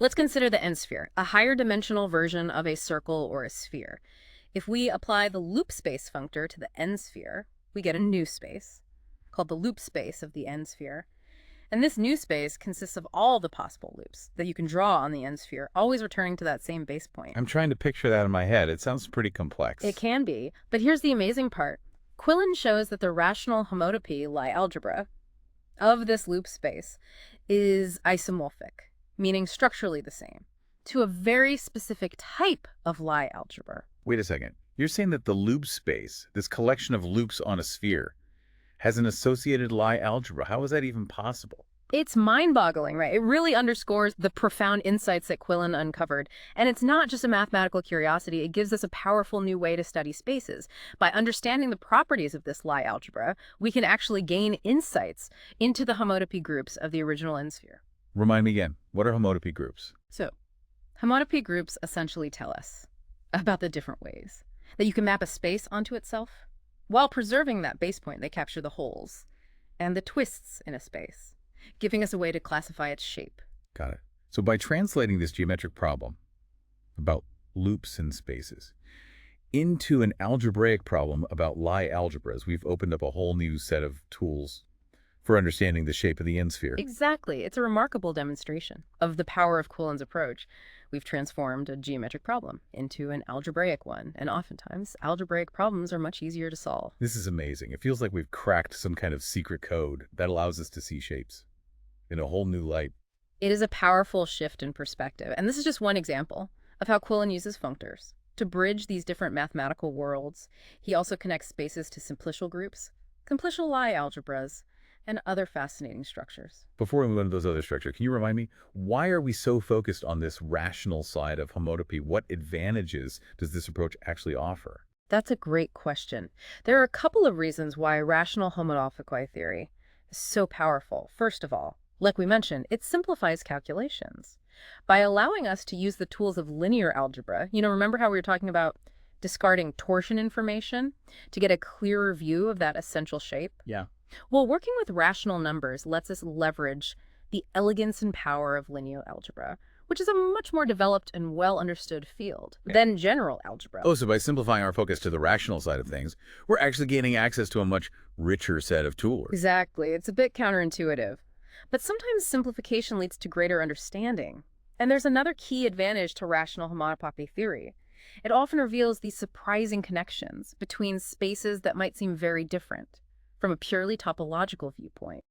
Let's consider the n-sphere, a higher dimensional version of a circle or a sphere. If we apply the loop space functor to the n-sphere, we get a new space, called the loop space of the n-sphere. And this new space consists of all the possible loops that you can draw on the n-sphere, always returning to that same base point. I'm trying to picture that in my head. It sounds pretty complex. It can be, but here's the amazing part. Quillen shows that the rational homotopy Lie algebra of this loop space is isomorphic, meaning structurally the same, to a very specific type of Lie algebra. Wait a second. You're saying that the loop space, this collection of loops on a sphere, has an associated Lie algebra. How is that even possible? It's mind-boggling, right? It really underscores the profound insights that Quillen uncovered. And it's not just a mathematical curiosity. It gives us a powerful new way to study spaces. By understanding the properties of this Lie algebra, we can actually gain insights into the homotopy groups of the original n-sphere. Remind me again, what are homotopy groups? So, homotopy groups essentially tell us about the different ways that you can map a space onto itself. While preserving that base point, they capture the holes and the twists in a space, giving us a way to classify its shape. Got it. So by translating this geometric problem about loops and spaces into an algebraic problem about Lie algebras, we've opened up a whole new set of tools for understanding the shape of the n-sphere. Exactly. It's a remarkable demonstration of the power of Quillen's approach. We've transformed a geometric problem into an algebraic one, and oftentimes, algebraic problems are much easier to solve. This is amazing. It feels like we've cracked some kind of secret code that allows us to see shapes in a whole new light. It is a powerful shift in perspective, and this is just one example of how Quillen uses functors to bridge these different mathematical worlds. He also connects spaces to simplicial groups, simplicial Lie algebras, and other fascinating structures. Before we move on to those other structures, can you remind me, why are we so focused on this rational side of homotopy? What advantages does this approach actually offer? That's a great question. There are a couple of reasons why rational homotopy theory is so powerful. First of all, like we mentioned, it simplifies calculations. By allowing us to use the tools of linear algebra, remember how we were talking about discarding torsion information to get a clearer view of that essential shape? Yeah. Well, working with rational numbers lets us leverage the elegance and power of linear algebra, which is a much more developed and well-understood field than general algebra. Oh, so by simplifying our focus to the rational side of things, we're actually gaining access to a much richer set of tools. Exactly. It's a bit counterintuitive. But sometimes simplification leads to greater understanding. And there's another key advantage to rational homotopy theory. It often reveals these surprising connections between spaces that might seem very different from a purely topological viewpoint.